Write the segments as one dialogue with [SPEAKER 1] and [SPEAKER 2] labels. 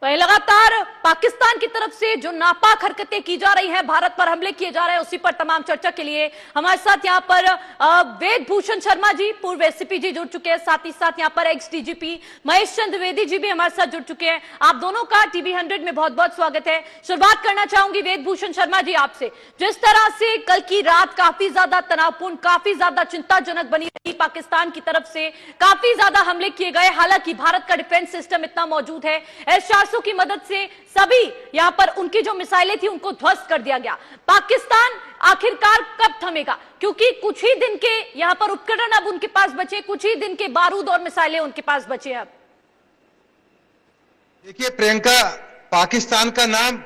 [SPEAKER 1] वही लगातार पाकिस्तान की तरफ से जो नापाक हरकतें की जा रही हैं, भारत पर हमले किए जा रहे हैं, उसी पर तमाम चर्चा के लिए हमारे साथ यहाँ पर वेद भूषण शर्मा जी, पूर्व एसपी जी जुड़ चुके हैं। साथ ही साथ यहाँ पर एक्स डीजीपी महेश चंद्र द्विवेदी जी भी हमारे साथ जुड़ चुके हैं। आप दोनों का टीवी 100 में बहुत बहुत स्वागत है। शुरुआत करना चाहूंगी वेद भूषण शर्मा जी आपसे। जिस तरह से कल की रात काफी ज्यादा तनावपूर्ण, काफी ज्यादा चिंताजनक बनी रही, पाकिस्तान की तरफ से काफी ज्यादा हमले किए गए, हालांकि भारत का डिफेंस सिस्टम इतना मौजूद है, S-400 की मदद से सभी यहां पर उनकी जो मिसाइलें थी उनको ध्वस्त कर दिया गया। पाकिस्तान आखिरकार कब थमेगा? क्योंकि कुछ ही दिन के यहां पर उपकरण अब उनके पास बचे, कुछ ही दिन के बारूद और मिसाइलें उनके पास बचे। अब
[SPEAKER 2] देखिए प्रियंका, पाकिस्तान का नाम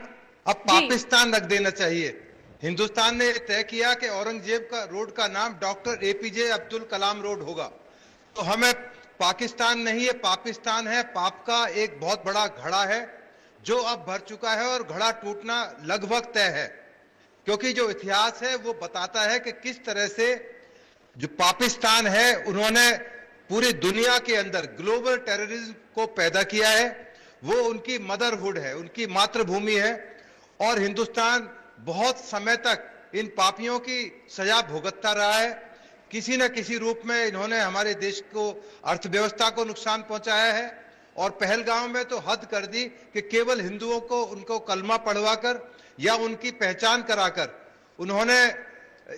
[SPEAKER 2] अब पाकिस्तान रख देना चाहिए। हिंदुस्तान ने तय किया कि औरंगजेब का रोड का नाम doctor APJ Abdul Kalam road होगा, तो हमें पाकिस्तान नहीं है, पाकिस्तान है। पाप का एक बहुत बड़ा घड़ा है जो अब भर चुका है और घड़ा टूटना लगभग तय है, क्योंकि जो इतिहास है वो बताता है कि किस तरह से जो पाकिस्तान है उन्होंने पूरी दुनिया के अंदर ग्लोबल टेररिज्म को पैदा किया है। वो उनकी मदरहुड है, उनकी मातृभूमि है, और हिंदुस्तान बहुत समय तक इन पापियों की सजा भुगतता रहा है। किसी न किसी रूप में इन्होंने हमारे देश को, अर्थव्यवस्था को नुकसान पहुंचाया है, और पहलगाम में तो हद कर दी कि केवल हिंदुओं को उनको कलमा पढ़वाकर या उनकी पहचान कराकर उन्होंने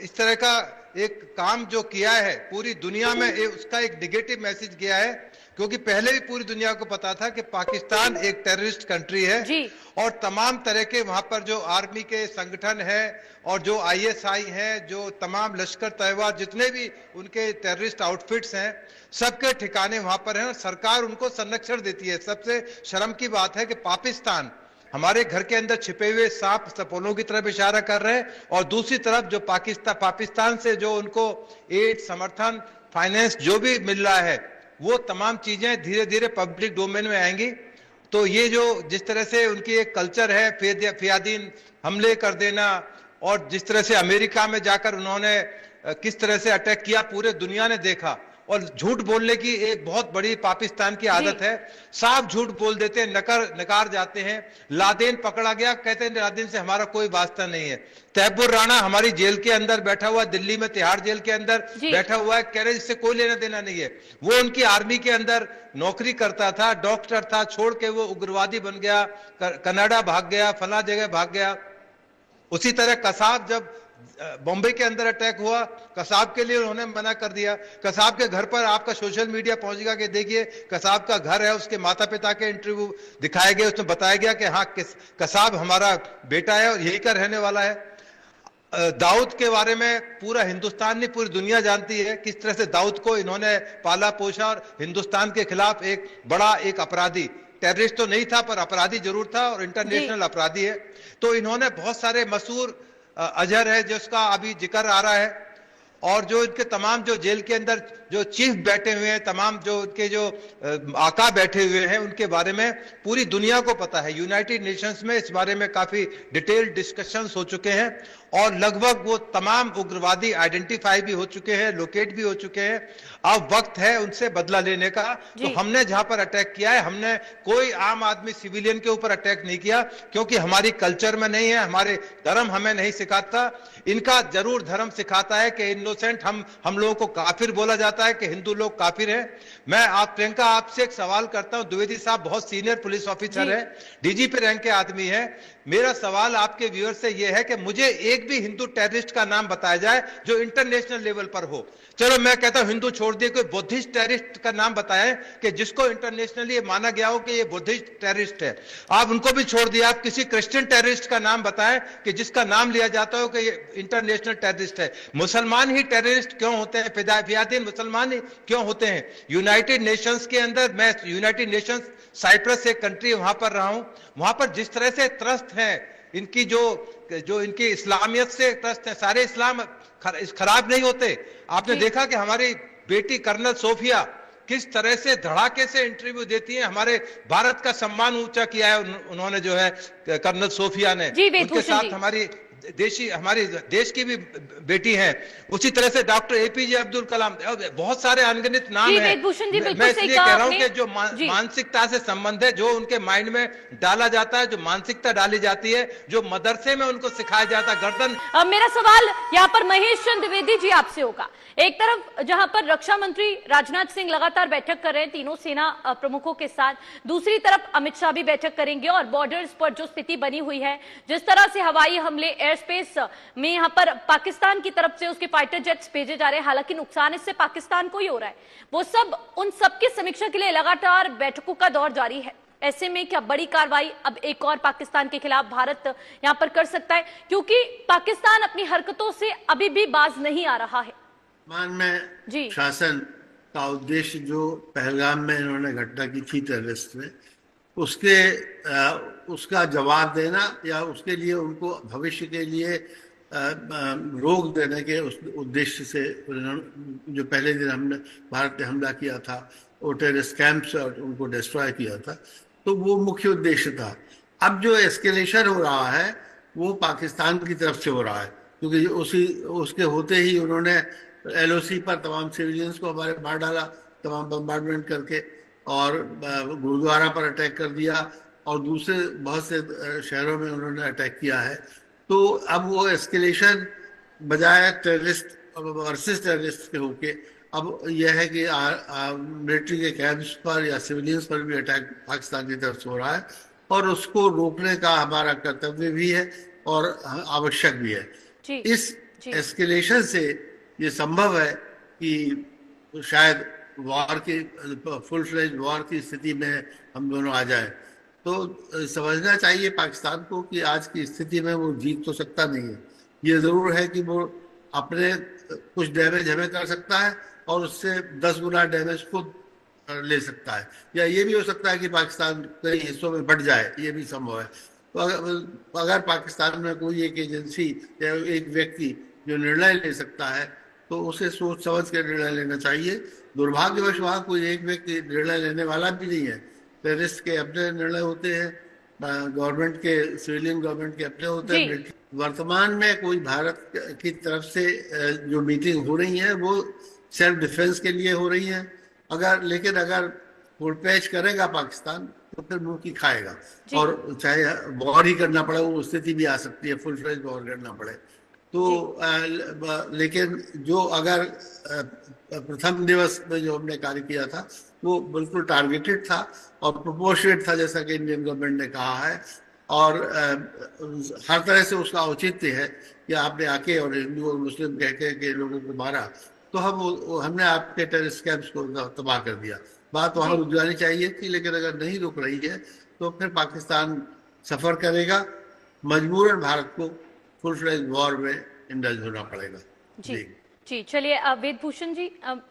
[SPEAKER 2] इस तरह का एक काम जो किया है, पूरी दुनिया में उसका एक नेगेटिव मैसेज गया है। क्योंकि पहले भी पूरी दुनिया को पता था कि पाकिस्तान एक टेररिस्ट कंट्री है, और तमाम तरह के वहां पर जो आर्मी के संगठन है और जो ISI हैं, जो तमाम लश्कर तैयबा, जितने भी उनके टेररिस्ट आउटफिट्स हैं, सबके ठिकाने वहां पर हैं और सरकार उनको संरक्षण देती है। सबसे शर्म की बात है कि पाकिस्तान हमारे घर के अंदर छिपे हुए सांप सपोलों की तरफ इशारा कर रहे हैं, और दूसरी तरफ जो पाकिस्तान से जो उनको एड, समर्थन, फाइनेंस जो भी मिल रहा है, वो तमाम चीजें धीरे धीरे पब्लिक डोमेन में आएंगी। तो ये जो जिस तरह से उनकी एक कल्चर है, फियादीन हमले कर देना, और जिस तरह से अमेरिका में जाकर उन्होंने किस तरह से अटैक किया, पूरे दुनिया ने देखा। और झूठ बोलने की एक बहुत बड़ी पाकिस्तान की आदत है, साफ झूठ बोल देते हैं, नकार जाते हैं। लादेन पकड़ा गया, कहते हैं लादेन से हमारा कोई वास्ता नहीं है। तैयबुर राणा हमारी जेल के अंदर बैठा हुआ, दिल्ली में तिहाड़ जेल के अंदर बैठा हुआ है, कह रहे इससे कोई लेना देना नहीं है। वो उनकी आर्मी के अंदर नौकरी करता था, डॉक्टर था, छोड़ के वो उग्रवादी बन गया, कनाडा भाग गया, फला जगह भाग गया। उसी तरह कसाब, जब बॉम्बे के अंदर अटैक हुआ, कसाब के लिए उन्होंने मना कर दिया। कसाब के घर पर आपका सोशल मीडिया पहुंचेगा कि देखिए कसाब का घर है, उसके माता पिता के इंटरव्यू दिखाए गए, उसमें बताया गया कि हाँ कसाब हमारा बेटा है और यही का रहने वाला है। दाऊद के बारे में पूरा हिंदुस्तान नहीं, पूरी दुनिया जानती है किस तरह से दाऊद को इन्होंने पाला पोषा, और हिंदुस्तान के खिलाफ एक बड़ा एक अपराधी, टेररिस्ट तो नहीं था पर अपराधी जरूर था, और इंटरनेशनल अपराधी है। तो इन्होंने बहुत सारे मशहूर, अजहर है जिसका अभी जिक्र आ रहा है, और जो इनके तमाम जो जेल के अंदर जो चीफ बैठे हुए हैं, तमाम जो उनके जो आका बैठे हुए हैं, उनके बारे में पूरी दुनिया को पता है। यूनाइटेड नेशंस में इस बारे में काफी डिटेल्ड डिस्कशंस हो चुके हैं, और लगभग वो तमाम उग्रवादी आइडेंटिफाई भी हो चुके हैं, लोकेट भी हो चुके हैं। अब वक्त है उनसे बदला लेने का। तो हमने जहां पर अटैक किया है, हमने कोई आम आदमी, सिविलियन के ऊपर अटैक नहीं किया, क्योंकि हमारी कल्चर में नहीं है, हमारे धर्म हमें नहीं सिखाता। इनका जरूर धर्म सिखाता है कि इनोसेंट, हम लोगों को काफिर बोला जाता है कि हिंदू लोग काफिर हैं। मैं प्रियंका आपसे एक सवाल करता हूं, द्विवेदी साहब बहुत सीनियर पुलिस ऑफिसर है, DGP रैंक के आदमी है। मेरा सवाल आपके व्यूअर से यह है कि मुझे एक भी हिंदू टेररिस्ट का नाम बताया जाए जो इंटरनेशनल लेवल पर हो। चलो मैं कहता हूं हिंदू छोड़ दिए, कोई बुद्धिस्ट टेररिस्ट का नाम बताएं कि जिसको इंटरनेशनली माना गया हो कि ये बुद्धिस्ट टेररिस्ट है। आप उनको भी छोड़ दिया, आप किसी क्रिश्चियन टेररिस्ट का नाम बताएं कि जिसका नाम लिया जाता हो कि ये इंटरनेशनल टेररिस्ट है। मुसलमान ही टेररिस्ट क्यों होते हैं? फियादीन मुसलमान ही क्यों होते हैं? यूनाइटेड नेशंस के अंदर, मैं यूनाइटेड नेशंस साइप्रस एक कंट्री वहां पर रहा हूं, वहां पर जिस तरह से त्रस्त है इनकी जो इनकी इस्लामियत से त्रस्त है, सारे इस्लाम खराब नहीं होते। आपने देखा कि हमारी बेटी कर्नल सोफिया किस तरह से धड़ाके से इंटरव्यू देती है, हमारे भारत का सम्मान ऊंचा किया है उन्होंने, जो है कर्नल सोफिया ने। उनके साथ हमारी हमारी देश की भी बेटी हैं। उसी तरह से डॉक्टर एपीजे अब्दुल कलाम, बहुत सारे अनगिनत नाम हैं।
[SPEAKER 1] वेदभूषण जी, बिल्कुल
[SPEAKER 2] मैं
[SPEAKER 1] सही
[SPEAKER 2] इसलिए
[SPEAKER 1] कहा
[SPEAKER 2] कह रहा हूं
[SPEAKER 1] आपने।
[SPEAKER 2] कि जो मानसिकता से संबंध है, जो उनके माइंड में डाला जाता है, जो मानसिकता डाली जाती है, जो मदरसे में उनको सिखाया जाता है, गर्दन।
[SPEAKER 1] अब मेरा सवाल यहाँ पर महेश चंद्र द्विवेदी जी आपसे होगा। एक तरफ जहां पर रक्षा मंत्री राजनाथ सिंह लगातार बैठक कर रहे हैं तीनों सेना प्रमुखों के साथ, दूसरी तरफ अमित शाह भी बैठक करेंगे और बॉर्डर्स पर जो स्थिति बनी हुई है, जिस तरह से हवाई हमले एयर स्पेस में यहाँ पर पाकिस्तान की तरफ से उसके फाइटर जेट्स भेजे जा रहे हैं, हालांकि नुकसान इससे पाकिस्तान को ही हो रहा है, वो सब उन सबकी समीक्षा के लिए लगातार बैठकों का दौर जारी है। ऐसे में क्या बड़ी कार्रवाई अब एक और पाकिस्तान के खिलाफ भारत यहां पर कर सकता है, क्योंकि पाकिस्तान अपनी हरकतों से अभी भी बाज नहीं आ रहा है?
[SPEAKER 3] मान में शासन का उद्देश्य जो पहलगाम में इन्होंने घटना की थी टेररिस्ट में, उसका जवाब देना या उसके लिए उनको भविष्य के लिए रोक देने के उस उद्देश्य से जो पहले दिन हमने भारत ने हमला किया था, वो टेररिस्ट कैंप्स और उनको डिस्ट्रॉय किया था, तो वो मुख्य उद्देश्य था। अब जो एस्केलेशन हो रहा है वो पाकिस्तान की तरफ से हो रहा है, क्योंकि उसके होते ही उन्होंने एलओसी पर तमाम सिविलियंस को हमारे मार डाला, तमाम बम्बार्डमेंट करके, और गुरुद्वारा पर अटैक कर दिया और दूसरे बहुत से शहरों में उन्होंने अटैक किया है। तो अब वो एस्केलेशन बजाय टेररिस्ट वर्सेस टेररिस्ट के होके अब यह है कि मिलिट्री के कैंप्स पर या सिविलियंस पर भी अटैक पाकिस्तान की तरफ से हो रहा है, और उसको रोकने का हमारा कर्तव्य भी है और आवश्यक भी है। इस एस्केलेशन से ये संभव है कि शायद वॉर की फुल फ्लेज वॉर की स्थिति में हम दोनों आ जाए। तो समझना चाहिए पाकिस्तान को कि आज की स्थिति में वो जीत तो सकता नहीं है। ये जरूर है कि वो अपने कुछ डैमेज हमें कर सकता है और उससे 10 गुना डैमेज खुद ले सकता है, या ये भी हो सकता है कि पाकिस्तान कई हिस्सों में बढ़ जाए, ये भी संभव है। तो अगर पाकिस्तान में कोई एक एजेंसी या एक व्यक्ति जो निर्णय ले सकता है तो उसे सोच समझ कर निर्णय लेना चाहिए। दुर्भाग्यवश वहाँ कोई एक व्यक्ति निर्णय लेने वाला भी नहीं है। टेररिस्ट के अपने निर्णय होते हैं, गवर्नमेंट के, सिविलियन गवर्नमेंट के अपने होते हैं। वर्तमान में कोई भारत की तरफ से जो मीटिंग हो रही है वो सेल्फ डिफेंस के लिए हो रही है। लेकिन अगर फुलपैच करेगा पाकिस्तान तो फिर मुंह की खाएगा, और चाहे वॉर ही करना पड़े, वो स्थिति भी आ सकती है, फुल फ्लेज वॉर करना पड़े। तो लेकिन जो अगर प्रथम दिवस में जो हमने कार्य किया था वो बिल्कुल टारगेटेड था और प्रोपोर्शनेट था, जैसा कि इंडियन गवर्नमेंट ने कहा है, और हर तरह से उसका औचित्य है कि आपने आके और हिंदू और मुस्लिम कह के लोगों को मारा, तो हमने आपके टेररिस्ट कैंप्स को तबाह कर दिया। बात वहाँ रुक जानी चाहिए थी, लेकिन अगर नहीं रुक रही है तो फिर पाकिस्तान सफर करेगा, मजबूरन भारत को फुल फ्लेज वॉर में इंडल्ज होना पड़ेगा।
[SPEAKER 1] जी चलिए वेदभूषण जी,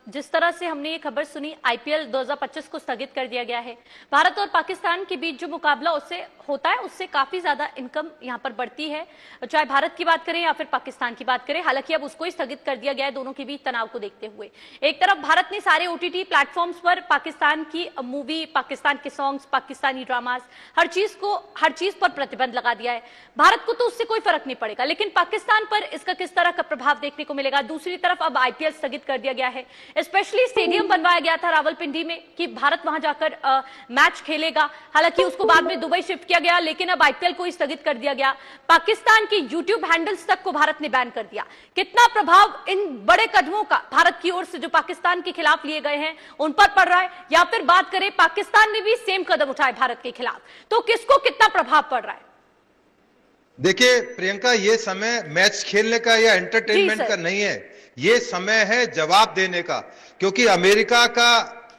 [SPEAKER 1] जिस तरह से हमने ये खबर सुनी, आईपीएल 2025 को स्थगित कर दिया गया है। भारत और पाकिस्तान के बीच जो मुकाबला उससे होता है उससे काफी ज्यादा इनकम यहाँ पर बढ़ती है, चाहे भारत की बात करें या फिर पाकिस्तान की बात करें। हालांकि अब उसको ही स्थगित कर दिया गया है दोनों के बीच तनाव को देखते हुए। एक तरफ भारत ने सारे ओटीटी प्लेटफॉर्म्स पर पाकिस्तान की मूवी, पाकिस्तान के सॉन्ग्स, पाकिस्तानी ड्रामास, हर चीज पर प्रतिबंध लगा दिया है। भारत को तो उससे कोई फर्क नहीं पड़ेगा, लेकिन पाकिस्तान पर इसका किस तरह का प्रभाव देखने को मिलेगा? दूसरी तरफ अब आईपीएल स्थगित कर दिया गया है, स्पेशली स्टेडियम बनवाया गया था रावलपिंडी में कि भारत वहां जाकर मैच खेलेगा। हालांकि उसको बाद में दुबई शिफ्ट किया गया, लेकिन अब आईपीएल को स्थगित कर दिया गया। पाकिस्तान की यूट्यूब हैंडल्स तक को भारत ने बैन कर दिया। कितना प्रभाव इन बड़े कदमों का भारत की ओर से जो पाकिस्तान के खिलाफ लिए गए हैं उन पर पड़ रहा है? या फिर बात करें पाकिस्तान ने भी सेम कदम उठाए भारत के खिलाफ, तो किसको कितना प्रभाव पड़ रहा है?
[SPEAKER 2] देखिए प्रियंका, ये समय मैच खेलने का या एंटरटेनमेंट का नहीं है, ये समय है जवाब देने का। क्योंकि अमेरिका का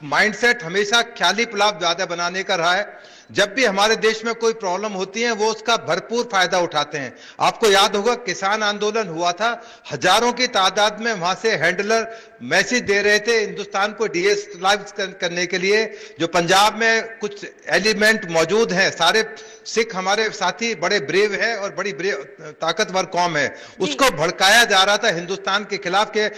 [SPEAKER 2] माइंडसेट हमेशा ख्याली पुलाव ज्यादा बनाने का रहा है। जब भी हमारे देश में कोई प्रॉब्लम होती है वो उसका भरपूर फायदा उठाते हैं। आपको याद होगा किसान आंदोलन हुआ था, हजारों की तादाद में वहां से हैंडलर मैसेज दे रहे थे हिंदुस्तान को डिस्टेबलाइज करने के लिए। जो पंजाब में कुछ एलिमेंट मौजूद हैं, सारे सिख हमारे साथी बड़े ब्रेव है और बड़ी ताकतवर कौम है, उसको भड़काया जा रहा था हिंदुस्तान के खिलाफ के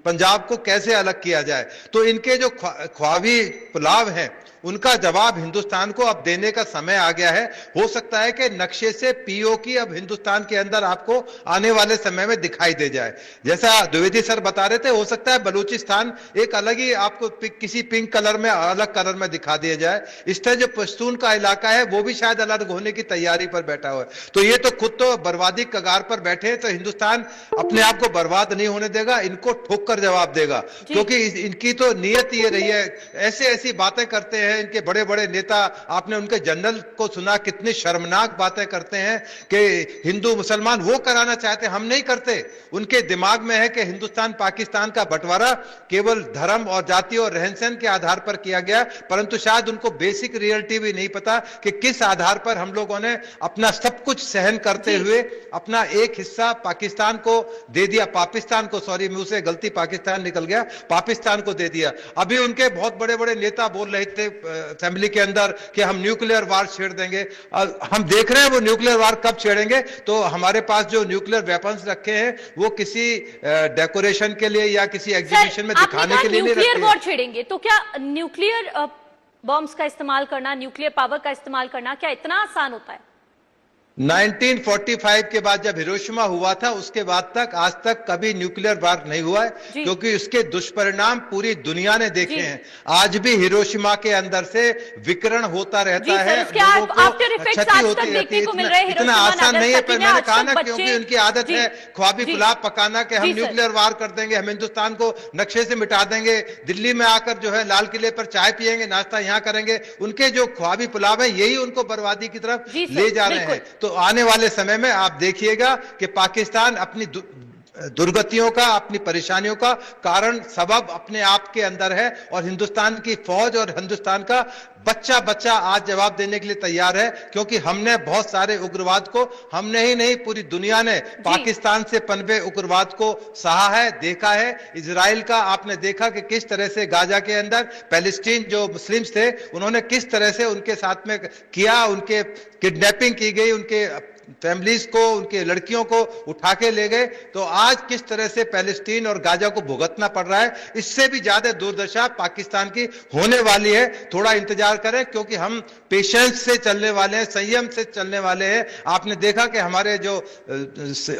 [SPEAKER 2] पंजाब को कैसे अलग किया जाए। तो इनके जो ख्वाबी पुलाव हैं उनका जवाब हिंदुस्तान को अब देने का समय आ गया है। हो सकता है कि नक्शे से पीओके अब हिंदुस्तान के अंदर आपको आने वाले समय में दिखाई दे जाए। जैसा द्विवेदी सर बता रहे थे, हो सकता है बलूचिस्तान एक अलग ही आपको किसी पिंक कलर में, अलग कलर में दिखा दिया जाए। इस तरह जो पश्तून का इलाका है वो भी शायद अलग होने की तैयारी पर बैठा हुआ है। तो ये तो खुद तो बर्बादी कगार पर बैठे हैं, तो हिंदुस्तान अपने आप को बर्बाद नहीं होने देगा, इनको ठोक कर जवाब देगा, क्योंकि इनकी तो नियत ये रही है। ऐसे ऐसी बातें करते हैं इनके बड़े बड़े नेता, आपने उनके जनरल को सुना, कितनी शर्मनाक बातें करते हैं कि हिंदू मुसलमान वो कराना चाहते, हम नहीं करते। उनके दिमाग में है कि हिंदुस्तान पाकिस्तान का बंटवारा केवल धर्म और जाति और रहन सहन के आधार पर किया गया, परंतु शायद उनको बेसिक रियलिटी भी नहीं पता कि किस आधार पर हम लोगों ने अपना सब कुछ सहन करते हुए अपना एक हिस्सा पाकिस्तान को दे दिया, पाकिस्तान को, सॉरी मुंह से गलती पाकिस्तान निकल गया, पाकिस्तान को दे दिया। अभी उनके बहुत बड़े बड़े नेता बोल रहे थे असेंबली के अंदर कि हम न्यूक्लियर वार छेड़ देंगे। हम देख रहे हैं वो न्यूक्लियर वार कब छेड़ेंगे। तो हमारे पास जो न्यूक्लियर वेपन्स रखे हैं वो किसी डेकोरेशन के लिए या किसी एग्जीबिशन में दिखाने के लिए नहीं रखे।
[SPEAKER 1] न्यूक्लियर वॉर छेड़ेंगे तो क्या न्यूक्लियर बॉम्ब्स का इस्तेमाल करना, न्यूक्लियर पावर का इस्तेमाल करना क्या इतना आसान होता है?
[SPEAKER 2] 1945 के बाद जब हिरोशिमा हुआ था उसके बाद तक आज तक कभी न्यूक्लियर वार नहीं हुआ है, क्योंकि उसके दुष्परिणाम पूरी दुनिया ने देखे हैं। आज भी हिरोशिमा के अंदर से विकिरण होता रहता है, लोगों को क्षति होती रहती है। इतना आसान नहीं है, पर मैंने कहा ना, क्योंकि उनकी आदत है ख्वाबी पुलाव पकाना कि हम न्यूक्लियर वार कर देंगे, हम हिंदुस्तान को नक्शे से मिटा देंगे, दिल्ली में आकर जो है लाल किले पर चाय पियेंगे, नाश्ता यहाँ करेंगे। उनके जो ख्वाबी पुलाव है यही उनको बर्बादी की तरफ ले जा रहे हैं। तो आने वाले समय में आप देखिएगा कि पाकिस्तान अपनी दुर्गतियों का, अपनी परेशानियों का कारण सबब अपने आप के अंदर है, और हिंदुस्तान की फौज और हिंदुस्तान का बच्चा बच्चा आज जवाब देने के लिए तैयार है, क्योंकि हमने बहुत सारे उग्रवाद को, हमने ही नहीं पूरी दुनिया ने पाकिस्तान से पनपे उग्रवाद को सहा है, देखा है। इजराइल का आपने देखा कि किस तरह से गाजा के अंदर पैलेस्टीन जो मुस्लिम्स थे उन्होंने किस तरह से उनके साथ में किया, उनके किडनैपिंग की गई, उनके फैमिलीज को, उनके लड़कियों को उठा के ले गए। तो आज किस तरह से पैलेस्टीन और गाजा को भुगतना पड़ रहा है, इससे भी ज्यादा दुर्दशा पाकिस्तान की होने वाली है। थोड़ा इंतजार करें, क्योंकि हम पेशेंस से चलने वाले हैं, संयम से चलने वाले हैं। आपने देखा कि हमारे जो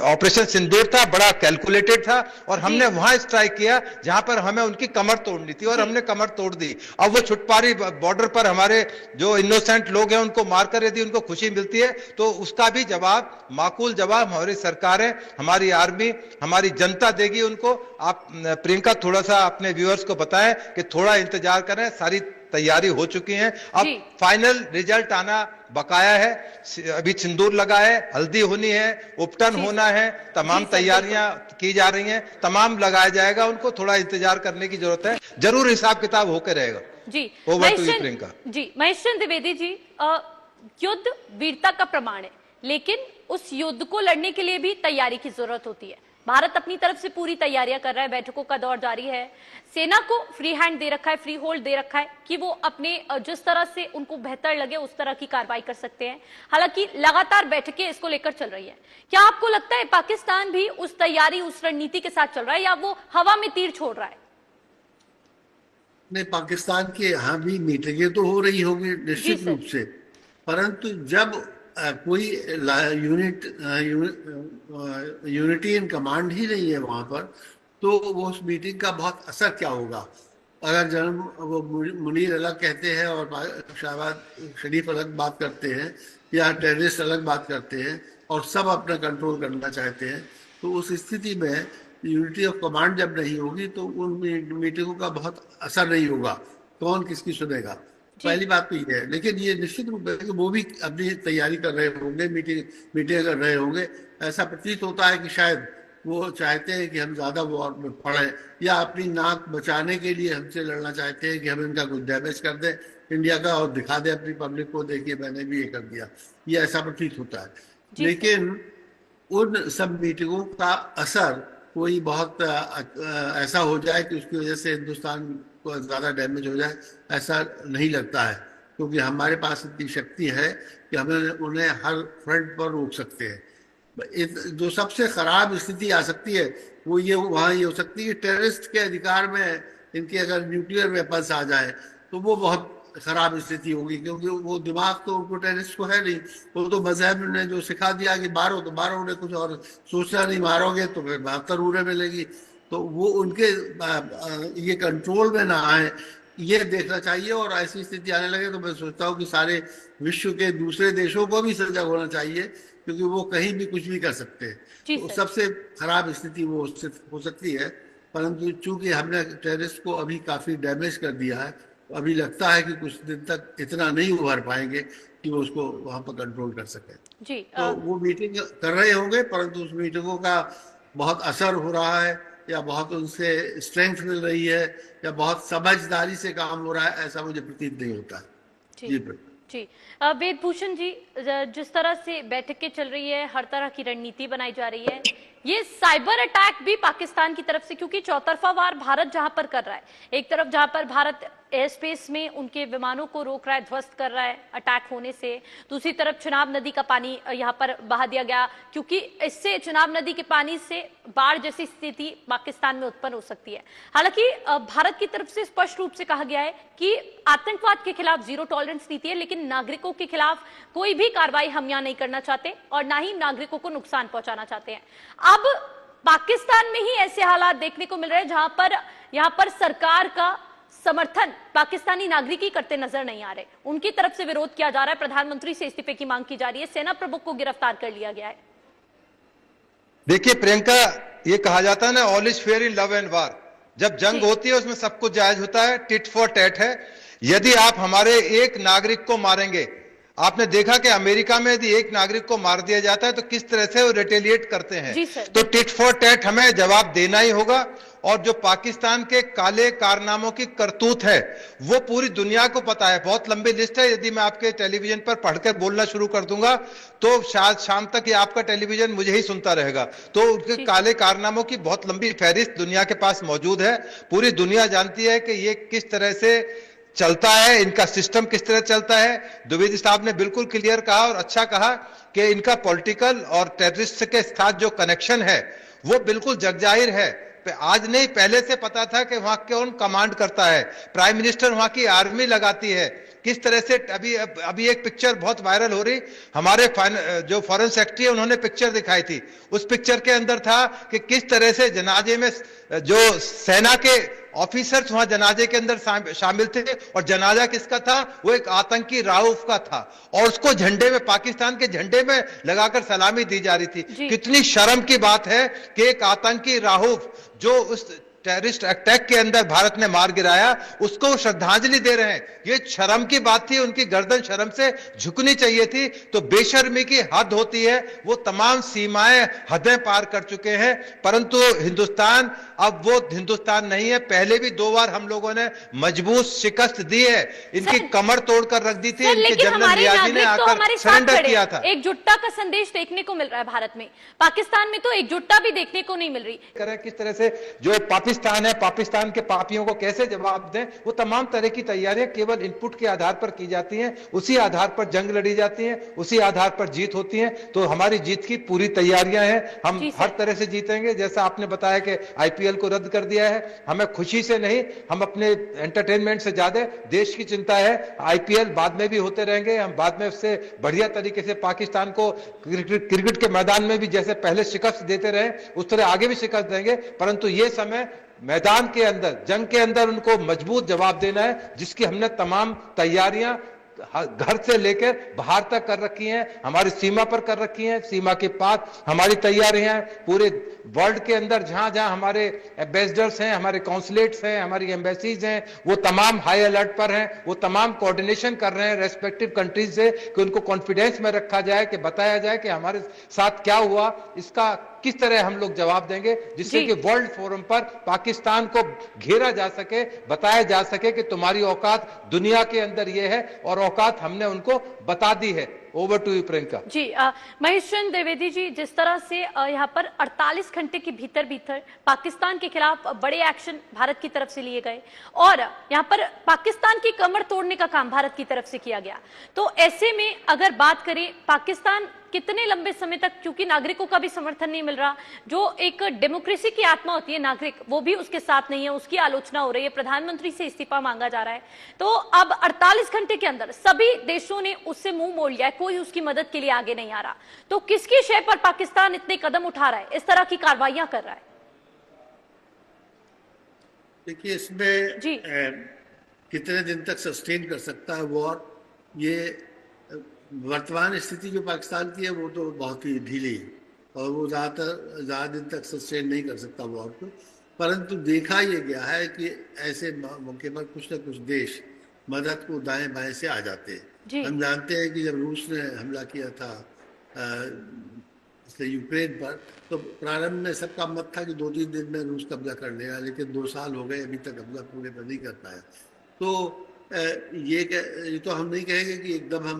[SPEAKER 2] ऑपरेशन सिंदूर था बड़ा कैलकुलेटेड था, और हमने वहां स्ट्राइक किया जहां पर हमें उनकी कमर तोड़नी थी, और हमने कमर तोड़ दी। अब वो छुटपारी बॉर्डर पर हमारे जो इनोसेंट लोग हैं उनको मारकर यदि उनको खुशी मिलती है तो उसका भी जवाब, माकूल जवाब हमारी सरकार है, हमारी आर्मी, हमारी जनता देगी उनको। आप प्रियंका थोड़ा सा अपने व्यूअर्स को बताएं कि थोड़ा इंतजार करें, सारी तैयारी हो चुकी है। अब फाइनल रिजल्ट आना बकाया है, अभी सिंदूर लगा है, हल्दी होनी है, उपटन होना है, तमाम तैयारियां की जा रही हैं, तमाम लगाया जाएगा। उनको थोड़ा इंतजार करने की जरूरत है, जरूर हिसाब किताब होकर रहेगा।
[SPEAKER 1] जी
[SPEAKER 2] ओवर टू यू प्रियंका।
[SPEAKER 1] जी महेश चंद्र द्विवेदी जी, युद्ध वीरता का प्रमाण है, लेकिन उस युद्ध को लड़ने के लिए भी तैयारी की जरूरत होती है। भारत अपनी तरफ से पूरी तैयारियां कर रहा है, बैठकों का दौर जारी है, सेना को फ्री हैंड दे रखा है, फ्री होल्ड दे रखा है कि वो अपने जिस तरह से उनको बेहतर लगे उस तरह की कार्रवाई कर सकते हैं। हालांकि लगातार बैठकें इसको लेकर चल रही है। क्या आपको लगता है पाकिस्तान भी उस तैयारी, उस रणनीति के साथ चल रहा है, या वो हवा में तीर छोड़ रहा है?
[SPEAKER 3] नहीं, पाकिस्तान के यहाँ भी मीटिंगें तो हो रही होंगी निश्चित रूप से, परंतु जब कोई यूनिटी इन कमांड ही नहीं है वहां पर, तो वो उस मीटिंग का बहुत असर क्या होगा। अगर जनरल वो मुनीर अलग कहते हैं और शहबाज शरीफ अलग बात करते हैं, या टेररिस्ट अलग बात करते हैं, और सब अपना कंट्रोल करना चाहते हैं, तो उस स्थिति में यूनिटी ऑफ कमांड जब नहीं होगी तो उन मीटिंगों का बहुत असर नहीं होगा। कौन किसकी सुनेगा, पहली बात तो ये है। लेकिन ये निश्चित रूप से कि वो भी अपनी तैयारी कर रहे होंगे, मीटिंग कर रहे होंगे। ऐसा प्रतीत होता है कि शायद वो चाहते हैं कि हम ज्यादा वॉर में पड़े, या अपनी नाक बचाने के लिए हमसे लड़ना चाहते हैं कि हम इनका कुछ डैमेज कर दें इंडिया का, और दिखा दें अपनी पब्लिक को, देखिए मैंने भी ये कर दिया। ये ऐसा प्रतीत होता है। लेकिन उन सब मीटिंगों का असर कोई बहुत ऐसा हो जाए कि उसकी वजह से हिंदुस्तान को ज्यादा डैमेज हो जाए, ऐसा नहीं लगता है, क्योंकि हमारे पास इतनी शक्ति है कि हमें उन्हें हर फ्रंट पर रोक सकते हैं। जो सबसे खराब स्थिति आ सकती है वो ये वहाँ ये हो सकती है कि टेररिस्ट के अधिकार में इनके अगर न्यूक्लियर वेपन्स आ जाए तो वो बहुत खराब स्थिति होगी, क्योंकि वो दिमाग तो उनको टेररिस्ट को है नहीं। वो तो मजहब ने जो सिखा दिया कि मारो तो मारो, उन्हें कुछ और सोचना नहीं, मारोगे तो फिर 72 उन्हें मिलेगी। तो वो उनके ये कंट्रोल में ना आए, ये देखना चाहिए। और ऐसी स्थिति आने लगे तो मैं सोचता हूँ कि सारे विश्व के दूसरे देशों को भी सजग होना चाहिए, क्योंकि वो कहीं भी कुछ भी कर सकते हैं। तो सबसे खराब स्थिति वो हो सकती है। परंतु चूंकि हमने टेररिस्ट को अभी काफी डैमेज कर दिया है, अभी लगता है कि कुछ दिन तक इतना नहीं उभर पाएंगे कि वो उसको वहां पर कंट्रोल कर सके।
[SPEAKER 1] जी
[SPEAKER 3] तो वो मीटिंग कर रहे होंगे, परंतु उस मीटिंगों का बहुत असर हो रहा है या बहुत उनसे स्ट्रेंथ मिल रही है या बहुत समझदारी से काम हो रहा है, ऐसा मुझे प्रतीत नहीं होता है। जी
[SPEAKER 1] जी वेदभूषण जी, जिस तरह से बैठकें चल रही है, हर तरह की रणनीति बनाई जा रही है, ये साइबर अटैक भी पाकिस्तान की तरफ से, क्योंकि चौतरफा वार भारत जहां पर कर रहा है, एक तरफ जहां पर भारत एयर स्पेस में उनके विमानों को रोक रहा है, ध्वस्त कर रहा है अटैक होने से, दूसरी तरफ चिनाब नदी का पानी यहां पर बहा दिया गया, क्योंकि इससे चिनाब नदी के पानी से बाढ़ जैसी स्थिति पाकिस्तान में उत्पन्न हो सकती है। हालांकि भारत की तरफ से स्पष्ट रूप से कहा गया है कि आतंकवाद के खिलाफ जीरो टॉलरेंस नीति है, लेकिन नागरिकों के खिलाफ कोई भी कार्रवाई हम यहां नहीं करना चाहते और ना ही नागरिकों को नुकसान पहुंचाना चाहते हैं। अब पाकिस्तान में ही ऐसे हालात देखने को मिल रहे हैं जहां पर यहां पर सरकार का समर्थन पाकिस्तानी नागरिक ही करते नजर नहीं आ रहे, उनकी तरफ से विरोध किया जा रहा है, प्रधानमंत्री से इस्तीफे की मांग की जा रही है, सेना प्रमुख को गिरफ्तार कर लिया गया है।
[SPEAKER 2] देखिए प्रियंका, ये कहा जाता है ना, all is fair in love and वार। जब जंग होती है उसमें सब कुछ जायज होता है, टिट फॉर टैट है। यदि आप हमारे एक नागरिक को मारेंगे, आपने देखा कि अमेरिका में यदि एक नागरिक को मार दिया जाता है तो किस तरह से वो रिटेलिएट करते हैं। तो टिट फॉर टैट हमें जवाब देना ही होगा। और जो पाकिस्तान के काले कारनामों की करतूत है वो पूरी दुनिया को पता है, बहुत लंबी लिस्ट है। यदि मैं आपके टेलीविजन पर पढ़कर बोलना शुरू कर दूंगा तो शायद शाम तक ये आपका टेलीविजन मुझे ही सुनता रहेगा। तो उनके काले कारनामों की बहुत लंबी फहरिस्त दुनिया के पास मौजूद है। पूरी दुनिया जानती है कि ये किस तरह से चलता है, इनका सिस्टम किस तरह चलता है। द्विवेदी साहब ने बिल्कुल क्लियर कहा और अच्छा कहा कि इनका पॉलिटिकल और टेररिस्ट के साथ जो कनेक्शन है वो बिल्कुल जगजाहिर है। आज नहीं, पहले से पता था कि वहां कौन कमांड करता है। प्राइम मिनिस्टर वहां की आर्मी लगाती है। किस तरह से अभी एक पिक्चर बहुत वायरल हो रही, हमारे जो फॉरेन सेक्रेटरी है उन्होंने पिक्चर दिखाई थी। उस पिक्चर के अंदर था कि किस तरह से जनाजे में जो सेना के ऑफिसर्स वहां जनाजे के अंदर शामिल थे और जनाजा किसका था, वो एक आतंकी राउफ का था और उसको झंडे में, पाकिस्तान के झंडे में लगाकर सलामी दी जा रही थी। कितनी शर्म की बात है कि एक आतंकी राउफ जो उस टेररिस्ट अटैक के अंदर भारत ने मार गिराया, उसको श्रद्धांजलि दे रहे हैं। ये शर्म की बात थी, उनकी गर्दन शर्म से झुकनी चाहिए थी। तो बेशर्मी की हद होती है, वो तमाम सीमाएं, हदें पार कर चुके हैं। परंतु हिंदुस्तान अब वो हिंदुस्तान नहीं है। पहले भी 2 बार हम लोगों ने मजबूत शिकस्त दी है, इनकी कमर तोड़कर रख दी थी। इनके जनरल नियाजी ने आकर सरेंडर किया था।
[SPEAKER 1] एकजुटता का संदेश देखने को मिल रहा है भारत में, पाकिस्तान में तो एकजुटता भी देखने को नहीं मिल रही।
[SPEAKER 2] किस तरह से जो पाकिस्तान है, पाकिस्तान के पापियों को कैसे जवाब दें, वो तमाम तरह की तैयारियां केवल इनपुट के आधार पर की जाती हैं। उसी आधार पर जंग लड़ी जाती है, उसी आधार पर जीत होती है। तो हमारी जीत की पूरी तैयारियां हैं, हम हर तरह से जीतेंगे। जैसा आपने बताया कि आईपीएल को रद्द कर दिया है, हमें खुशी से नहीं, हम अपने एंटरटेनमेंट से ज्यादा देश की चिंता है। आईपीएल बाद में भी होते रहेंगे, हम बाद में उससे बढ़िया तरीके से पाकिस्तान को क्रिकेट के मैदान में भी जैसे पहले शिकस्त देते रहे उस तरह आगे भी शिकस्त देंगे। परंतु ये समय मैदान के अंदर, जंग के अंदर उनको मजबूत जवाब देना है, जिसकी हमने तमाम तैयारियां घर से लेकर बाहर तक कर रखी हैं, हमारी सीमा पर कर रखी हैं। सीमा के पास हमारी तैयारियां पूरे वर्ल्ड के अंदर, जहां जहां हमारे एम्बेसडर्स हैं, हमारे कॉन्सुलेट्स हैं, हमारी एम्बेसीज हैं, वो तमाम हाई अलर्ट पर हैं। वो तमाम कोऑर्डिनेशन कर रहे हैं रेस्पेक्टिव कंट्रीज से कि उनको कॉन्फिडेंस में रखा जाए, कि बताया जाए कि हमारे साथ क्या हुआ, इसका किस तरह हम लोग जवाब देंगे, जिससे कि वर्ल्ड फोरम पर पाकिस्तान को घेरा जा सके, बताया जा सके कि तुम्हारी औकात दुनिया के अंदर ये है और औकात हमने उनको बता दी है। Over to you Priyanka
[SPEAKER 1] ji. Mahesh Chandra Dwivedi ji, जिस तरह से यहाँ पर 48 घंटे के भीतर भीतर पाकिस्तान के खिलाफ बड़े एक्शन भारत की तरफ से लिए गए और यहाँ पर पाकिस्तान की कमर तोड़ने का काम भारत की तरफ से किया गया, तो ऐसे में अगर बात करें पाकिस्तान कितने लंबे समय तक, क्योंकि नागरिकों का भी समर्थन नहीं मिल रहा, जो एक डेमोक्रेसी की आत्मा होती है नागरिक, वो भी उसके साथ नहीं है, उसकी आलोचना हो रही है, प्रधानमंत्री से इस्तीफा मांगा जा रहा है, तो अब 48 घंटे के अंदर सभी देशों ने उससे मुंह मोड़ लिया है, कोई उसकी मदद के लिए आगे नहीं आ रहा, तो किसकी शय पर पाकिस्तान इतने कदम उठा रहा है, इस तरह की कार्रवाइयां कर रहा है?
[SPEAKER 3] देखिए, इसमें
[SPEAKER 1] जी
[SPEAKER 3] कितने दिन तक सस्टेन कर सकता है वॉर, ये वर्तमान स्थिति जो पाकिस्तान की है वो तो बहुत ही ढीली है और वो ज़्यादा दिन तक सस्टेन नहीं कर सकता वॉर को। परंतु देखा ये गया है कि ऐसे मौके पर कुछ न कुछ देश मदद को दाएं बाएं से आ जाते हैं। हम जानते हैं कि जब रूस ने हमला किया था यूक्रेन पर, तो प्रारंभ में सबका मत था कि 2-3 दिन में रूस कब्जा कर लेगा, लेकिन 2 साल हो गए, अभी तक कब्जा पूरे पर नहीं कर पाया। तो ये तो हम नहीं कहेंगे कि एकदम हम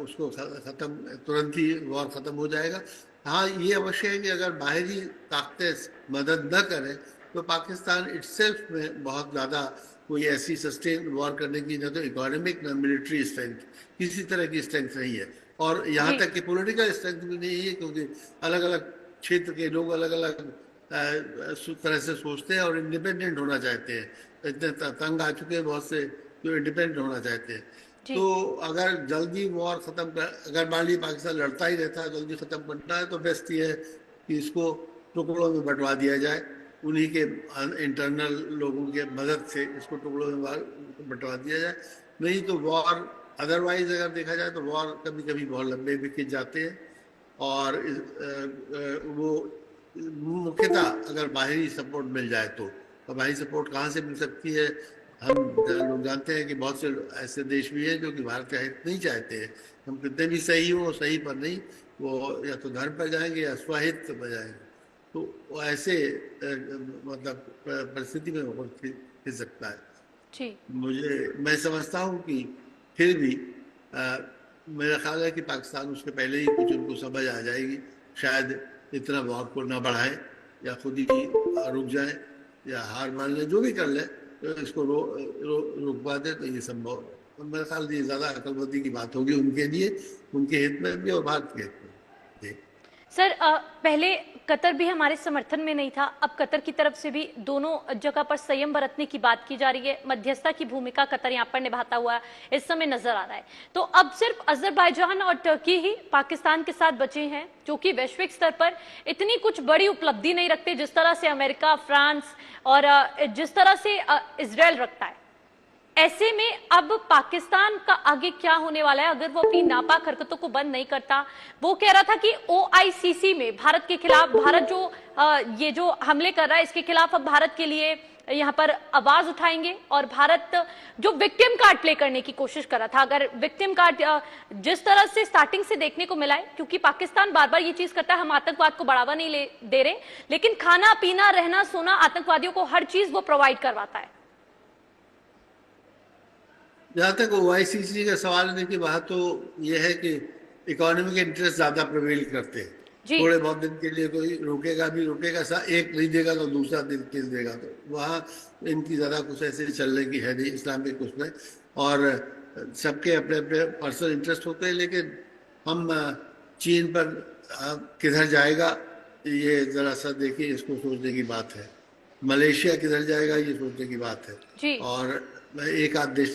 [SPEAKER 3] उसको खत्म, तुरंत ही वॉर खत्म हो जाएगा। हाँ, ये अवश्य है कि अगर बाहरी ताकतें मदद न करें तो पाकिस्तान इटसेल्फ में बहुत ज़्यादा कोई ऐसी सस्टेन वॉर करने की न तो इकोनॉमिक न मिलिट्री स्ट्रेंथ, किसी तरह की स्ट्रेंथ नहीं है, और यहाँ तक कि पॉलिटिकल स्ट्रेंथ भी नहीं है, क्योंकि अलग अलग क्षेत्र के लोग अलग अलग तरह से सोचते हैं और इंडिपेंडेंट होना चाहते हैं। इतने तंग आ चुके हैं बहुत से जो इंडिपेंडेंट होना चाहते हैं। तो अगर जल्दी वॉर खत्म कर, अगर मान लीजिए पाकिस्तान लड़ता ही रहता है, जल्दी खत्म करना है, तो बेस्ट ये है कि इसको टुकड़ों में बंटवा दिया जाए, उन्हीं के इंटरनल लोगों के मदद से इसको टुकड़ों में बंटवा दिया जाए। नहीं तो वॉर अदरवाइज अगर देखा जाए तो वॉर कभी कभी बहुत लंबे भी खिंच जाते हैं, और वो मुख्यतः अगर बाहरी सपोर्ट मिल जाए तो बाहरी सपोर्ट कहाँ से मिल सकती है? हम लोग जानते हैं कि बहुत से ऐसे देश भी हैं जो कि भारत का हित नहीं चाहते हैं। हम कितने भी सही हो, सही पर नहीं, वो या तो धर्म पर जाएंगे या स्वहित पर जाएंगे, तो वो ऐसे मतलब परिस्थिति में फिर सकता है। मैं समझता हूँ कि फिर भी मेरा ख्याल है कि पाकिस्तान उसके पहले ही कुछ उनको समझ आ जाएगी, शायद इतना वॉर को ना बढ़ाए या खुद ही रुक जाए या हार मान ले, जो भी कर ले तो इसको रोकवा दे, तो ये संभव है। मेरे ख्याल ये ज्यादा अकलमंदी की बात होगी उनके लिए, उनके हित में भी और भारत के हित में।
[SPEAKER 1] सर, पहले कतर भी हमारे समर्थन में नहीं था, अब कतर की तरफ से भी दोनों जगह पर संयम बरतने की बात की जा रही है, मध्यस्थता की भूमिका कतर यहाँ पर निभाता हुआ इस समय नजर आ रहा है। तो अब सिर्फ अजरबैजान और तुर्की ही पाकिस्तान के साथ बचे हैं, जो कि वैश्विक स्तर पर इतनी कुछ बड़ी उपलब्धि नहीं रखते जिस तरह से अमेरिका, फ्रांस और जिस तरह से इजराइल रखता है। ऐसे में अब पाकिस्तान का आगे क्या होने वाला है अगर वो अपनी नापाक हरकतों को बंद नहीं करता? वो कह रहा था कि OICC में भारत के खिलाफ, भारत जो ये जो हमले कर रहा है इसके खिलाफ अब भारत के लिए यहाँ पर आवाज उठाएंगे, और भारत जो विक्टिम कार्ड प्ले करने की कोशिश कर रहा था, अगर विक्टिम कार्ड जिस तरह से स्टार्टिंग से देखने को मिला है, क्योंकि पाकिस्तान बार बार ये चीज करता है, हम आतंकवाद को बढ़ावा नहीं दे रहे, लेकिन खाना पीना रहना सोना आतंकवादियों को हर चीज वो प्रोवाइड करवाता है।
[SPEAKER 3] जहाँ तक OICC का सवाल है, देखिए वहाँ तो ये है कि इकोनॉमिक इंटरेस्ट ज्यादा प्रिवेल करते हैं। थोड़े बहुत दिन के लिए कोई रोकेगा, एक नहीं देगा तो दूसरा दिन किस देगा, तो वहाँ इनकी ज्यादा कुछ ऐसे चलने की है नहीं इस्लामिक उसमें, और सबके अपने अपने पर्सनल इंटरेस्ट होते हैं। लेकिन हम चीन पर किधर जाएगा ये जरा सा देखिए, इसको सोचने की बात है। मलेशिया किधर जाएगा ये सोचने की बात है। और एक आध देश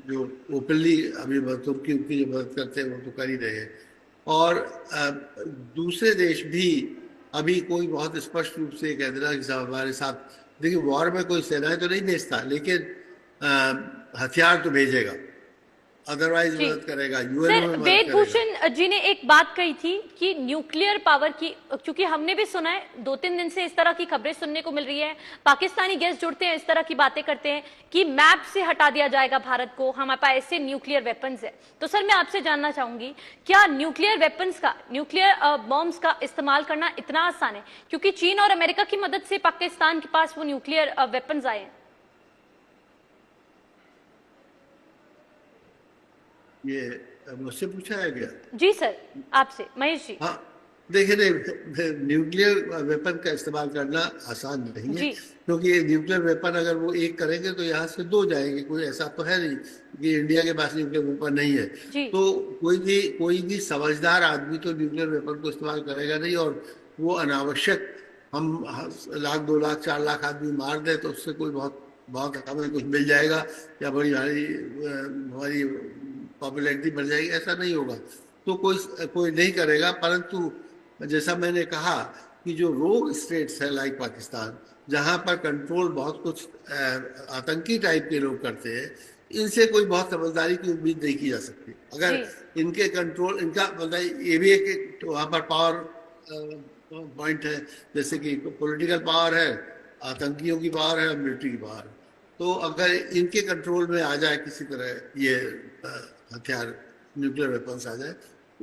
[SPEAKER 3] जो ओपनली अभी तुर्की उनकी जो मदद करते हैं वो तो कर ही रहे हैं, और दूसरे देश भी अभी कोई बहुत स्पष्ट रूप से कह देना कि हमारे साथ, देखिए वॉर में कोई सेनाएं तो नहीं भेजता, लेकिन हथियार तो भेजेगा, अदरवाइज मदद करेगा।
[SPEAKER 1] सर, वेदभूषण जी ने एक बात कही थी कि न्यूक्लियर पावर की, क्योंकि हमने भी सुना है 2-3 दिन से इस तरह की खबरें सुनने को मिल रही है, पाकिस्तानी गेस्ट जुड़ते हैं, इस तरह की बातें करते हैं कि मैप से हटा दिया जाएगा भारत को, हमारे पास ऐसे न्यूक्लियर वेपन्स है। तो सर मैं आपसे जानना चाहूंगी, क्या न्यूक्लियर वेपन्स का, न्यूक्लियर बॉम्ब्स का इस्तेमाल करना इतना आसान है? क्योंकि चीन और अमेरिका की मदद से पाकिस्तान के पास वो न्यूक्लियर वेपन्स आए हैं।
[SPEAKER 3] ये मुझसे पूछा है क्या?
[SPEAKER 1] जी सर, आपसे महेश जी।
[SPEAKER 3] हाँ, देखिए न्यूक्लियर वेपन का इस्तेमाल करना आसान नहीं है,
[SPEAKER 1] जी
[SPEAKER 3] क्योंकि न्यूक्लियर वेपन अगर वो एक करेंगे तो यहाँ से दो जाएंगे। कोई ऐसा तो है नहीं कि इंडिया के पास न्यूक्लियर वेपन नहीं है।
[SPEAKER 1] जी
[SPEAKER 3] तो कोई भी समझदार आदमी तो न्यूक्लियर वेपन को इस्तेमाल करेगा नहीं, और वो अनावश्यक हम 1 लाख 2 लाख 4 लाख आदमी मार दे तो उससे कोई बहुत बहुत हमें कुछ मिल जाएगा या बड़ी हमारी पॉपुलैरिटी बढ़ जाएगी, ऐसा नहीं होगा। तो कोई कोई नहीं करेगा। परंतु जैसा मैंने कहा कि जो रोग स्टेट्स है लाइक पाकिस्तान, जहां पर कंट्रोल बहुत कुछ आतंकी टाइप के लोग करते हैं, इनसे कोई बहुत समझदारी की उम्मीद नहीं की जा सकती। अगर
[SPEAKER 1] जी
[SPEAKER 3] इनके कंट्रोल, इनका मतलब ये भी एक वहां पर पावर पॉइंट है, जैसे कि पॉलिटिकल पावर है, आतंकियों की पावर है, मिलिट्री की पावर है। तो अगर इनके कंट्रोल में आ जाए किसी तरह ये हथियार, न्यूक्लियर वेपन्स आ जाए,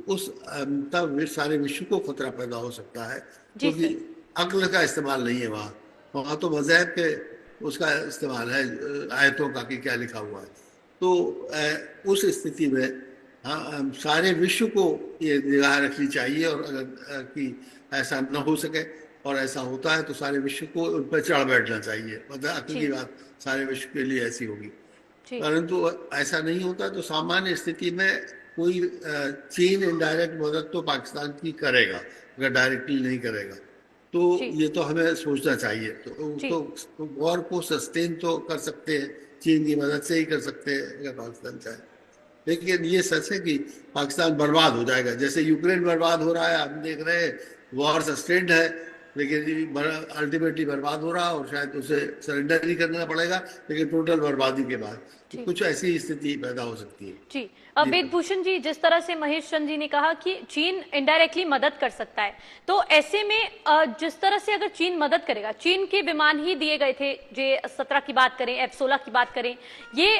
[SPEAKER 3] उस तब सारे विश्व को खतरा पैदा हो सकता है,
[SPEAKER 1] जी
[SPEAKER 3] क्योंकि अक्ल का इस्तेमाल नहीं है वहाँ। वहाँ तो मज़हब के उसका इस्तेमाल है, आयतों का कि क्या लिखा हुआ है। तो उस स्थिति में हाँ, सारे विश्व को ये निगाह रखनी चाहिए, और अगर कि ऐसा न हो सके और ऐसा होता है तो सारे विश्व को उन पर चढ़ बैठना चाहिए। मतलब अक्ल की बात सारे विश्व के लिए ऐसी होगी। परंतु ऐसा नहीं होता तो सामान्य स्थिति में कोई चीन इनडायरेक्ट मदद तो पाकिस्तान की करेगा, अगर डायरेक्टली नहीं करेगा तो ये तो हमें सोचना चाहिए। तो वॉर को सस्टेन तो कर सकते हैं, चीन की मदद से ही कर सकते हैं अगर पाकिस्तान चाहे। लेकिन ये सच है कि पाकिस्तान बर्बाद हो जाएगा, जैसे यूक्रेन बर्बाद हो रहा है, हम देख रहे हैं वॉर सस्टेन्ड है, लेकिन अल्टीमेटली बर्बाद हो रहा, और शायद उसे सरेंडर ही करना पड़ेगा, लेकिन टोटल बर्बादी के बाद तो कुछ ऐसी स्थिति पैदा हो सकती है।
[SPEAKER 1] जी वेदभूषण जी, जिस तरह से महेश चंद जी ने कहा कि चीन इनडायरेक्टली मदद कर सकता है, तो ऐसे में जिस तरह से अगर चीन मदद करेगा, चीन के विमान ही दिए गए थे, J-17 की बात करें, F-16 की बात करें, ये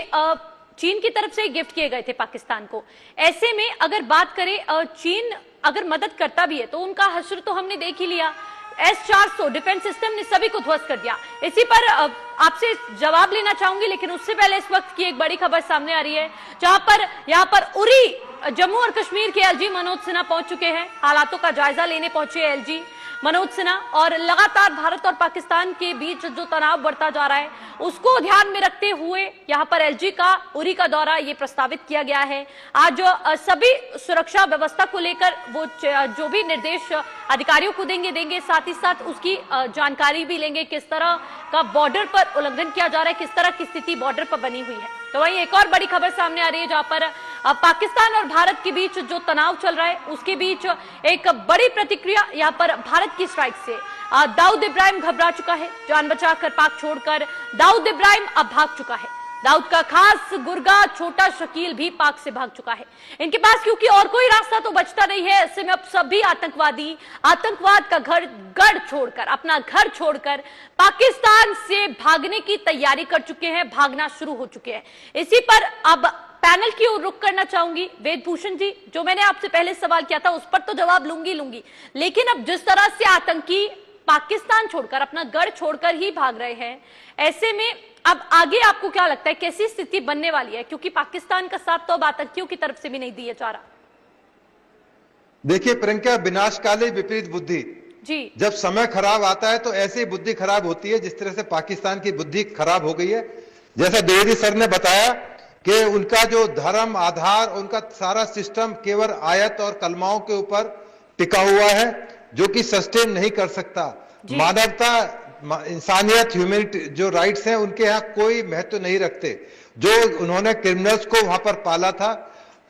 [SPEAKER 1] चीन की तरफ से गिफ्ट किए गए थे पाकिस्तान को। ऐसे में अगर बात करें चीन अगर मदद करता भी है तो उनका हश्र तो हमने देख ही लिया, S-400 डिफेंस सिस्टम ने सभी को ध्वस्त कर दिया। इसी पर आपसे जवाब लेना चाहूंगी, लेकिन उससे पहले इस वक्त की एक बड़ी खबर सामने आ रही है, जहां पर यहाँ पर उरी जम्मू और कश्मीर के एलजी मनोज सिन्हा पहुंच चुके हैं। हालातों का जायजा लेने पहुंचे एलजी मनोज सिन्हा, और लगातार भारत और पाकिस्तान के बीच जो तनाव बढ़ता जा रहा है उसको ध्यान में रखते हुए यहाँ पर एलजी का उरी का दौरा ये प्रस्तावित किया गया है। आज सभी सुरक्षा व्यवस्था को लेकर वो जो भी निर्देश अधिकारियों को देंगे, साथ ही साथ उसकी जानकारी भी लेंगे, किस तरह का बॉर्डर पर उल्लंघन किया जा रहा है, किस तरह की स्थिति बॉर्डर पर बनी हुई है। तो वहीं एक और बड़ी खबर सामने आ रही है, जहां पर पाकिस्तान और भारत के बीच जो तनाव चल रहा है उसके बीच एक बड़ी प्रतिक्रिया यहाँ पर भारत की स्ट्राइक से दाऊद इब्राहिम घबरा चुका है, जान बचाकर पाक छोड़कर दाऊद इब्राहिम अब भाग चुका है। दाऊद का खास गुर्गा छोटा शकील भी पाक से भाग चुका है। इनके पास क्योंकि और कोई रास्ता तो बचता नहीं है, ऐसे में अब सभी आतंकवादी आतंकवाद का गढ़ छोड़कर, अपना घर छोड़कर पाकिस्तान से भागने की तैयारी कर चुके हैं, भागना शुरू हो चुके हैं। इसी पर अब पैनल की ओर रुख करना चाहूंगी। वेदभूषण जी, जो मैंने आपसे पहले सवाल किया था उस पर तो जवाब लूंगी, लेकिन अब जिस तरह से आतंकी पाकिस्तान छोड़कर, अपना गढ़ छोड़कर ही भाग रहे हैं, ऐसे में अब आगे आपको क्या लगता है कैसी स्थिति बनने वाली है, क्योंकि पाकिस्तान का साथ तो अब आतंकियों की तरफ से भी नहीं दिया जा रहा।
[SPEAKER 2] देखिए प्रियंका, विनाशकाली विपरीत बुद्धि
[SPEAKER 1] जी,
[SPEAKER 2] जब समय खराब आता है तो ऐसी बुद्धि खराब होती है जिस तरह से पाकिस्तान की बुद्धि खराब हो गई है। जैसा द्विवेदी सर ने बताया कि उनका जो धर्म आधार, उनका सारा सिस्टम केवल आयत और कलमाओं के ऊपर टिका हुआ है, जो कि सस्टेन नहीं कर सकता। मानवता, इंसानियत, ह्यूमैनिटी जो राइट्स हैं उनके यहाँ कोई महत्व नहीं रखते। जो उन्होंने क्रिमिनल्स को वहां पर पाला था,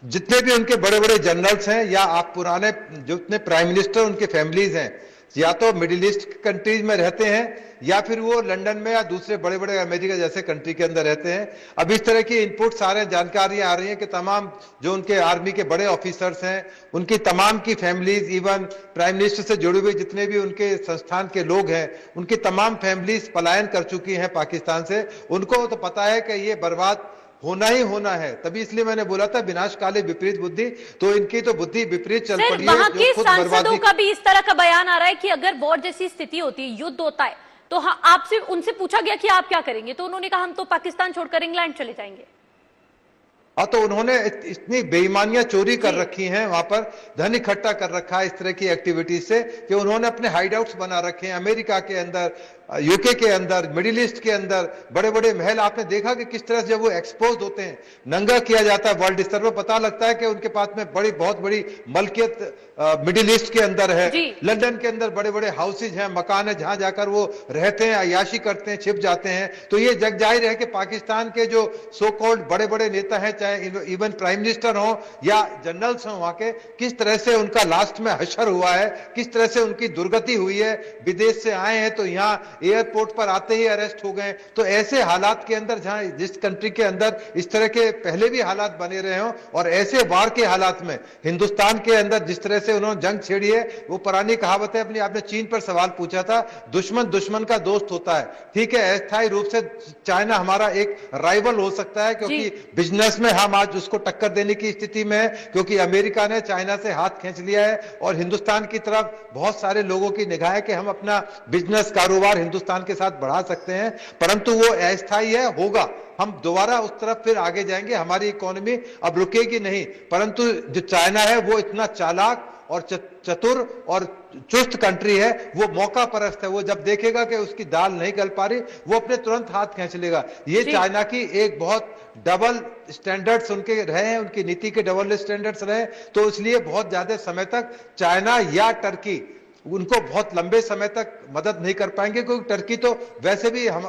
[SPEAKER 2] जितने भी उनके बड़े बड़े जनरल्स हैं या आप पुराने जितने प्राइम मिनिस्टर उनके फैमिलीज हैं, या तो मिडिल ईस्ट कंट्रीज में रहते हैं या फिर वो लंदन में या दूसरे बड़े बड़े अमेरिका जैसे कंट्री के अंदर रहते हैं। अब इस तरह की इनपुट सारे जानकारियां आ रही हैं कि तमाम जो उनके आर्मी के बड़े ऑफिसर्स हैं, उनकी तमाम की फैमिलीज, इवन प्राइम मिनिस्टर से जुड़े हुए जितने भी उनके संस्थान के लोग हैं, उनकी तमाम फैमिलीज पलायन कर चुकी हैं पाकिस्तान से। उनको तो पता है कि ये बर्बाद होना ही होना है, तभी इसलिए मैंने बोला था विनाशकाली विपरीत बुद्धि। तो इनकी तो बुद्धि विपरीत चल पड़ी है।
[SPEAKER 1] वहां के सांसदों का भी इस तरह का बयान आ रहा है कि अगर वॉर जैसी स्थिति होती है, युद्ध होता है, तो हाँ, आपसे उनसे पूछा गया कि आप क्या करेंगे, तो उन्होंने कहा हम तो पाकिस्तान छोड़कर इंग्लैंड चले जाएंगे।
[SPEAKER 2] हाँ, तो उन्होंने इतनी बेईमानियां चोरी कर रखी हैं, वहां पर धन इकट्ठा कर रखा है इस तरह की एक्टिविटीज से, कि उन्होंने अपने हाइडआउट्स बना रखे हैं अमेरिका के अंदर, यूके के अंदर, मिडिल ईस्ट के अंदर। बड़े बड़े महल आपने देखा कि किस तरह से जब वो एक्सपोज होते हैं, नंगा किया जाता है वर्ल्ड स्तर पर, पता लगता है कि उनके पास में बड़ी बहुत बड़ी मलकियत मिडिल ईस्ट के अंदर है। लंदन के अंदर बड़े बड़े हाउसेज हैं, मकान है, जहां जाकर वो रहते हैं, अय्याशी करते हैं, छिप जाते हैं। तो ये जग जाहिर है कि पाकिस्तान के जो सो कॉल्ड बड़े बड़े नेता हैं, चाहे इवन प्राइम मिनिस्टर हो या जनरल्स हो वहां के, किस तरह से उनका लास्ट में हशर हुआ है, किस तरह से उनकी दुर्गति हुई है। विदेश से आए हैं तो यहाँ एयरपोर्ट पर आते ही अरेस्ट हो गए। तो ऐसे हालात के अंदर, जहां जिस कंट्री के अंदर इस तरह के पहले भी हालात बने रहे हो, और ऐसे वार के हालात में हिंदुस्तान के अंदर जिस तरह से उन्होंने जंग छेड़ी है, वो पुरानी कहावत है अपनी। आपने चीन पर सवाल पूछा था, दुश्मन दुश्मन का दोस्त होता है। ठीक है, अस्थायी रूप से चाइना हमारा एक राइवल हो सकता है, क्योंकि बिजनेस में हम आज उसको टक्कर देने की स्थिति में है, क्योंकि अमेरिका ने चाइना से हाथ खींच लिया है और हिंदुस्तान की तरफ बहुत सारे लोगों की निगाह है कि हम अपना बिजनेस कारोबार हिंदुस्तान के साथ बढ़ा सकते हैं। परंतु वो अस्थायी है, होगा, हम दोबारा उस तरफ फिर आगे जाएंगे, हमारी इकोनॉमी अब रुकेगी नहीं। परंतु जो चाइना है वो इतना चालाक और चतुर और चुस्त कंट्री है, वो मौका परस्त है। वो जब देखेगा कि उसकी दाल नहीं गल पा रही, वो अपने तुरंत हाथ खींच लेगा। ये चाइना की एक बहुत डबल स्टैंडर्ड्स उनके रहे हैं, उनकी नीति के डबल स्टैंडर्ड्स रहे, तो इसलिए बहुत ज्यादा समय तक चाइना या टर्की उनको बहुत लंबे समय तक मदद नहीं कर पाएंगे, क्योंकि टर्की तो वैसे भी हम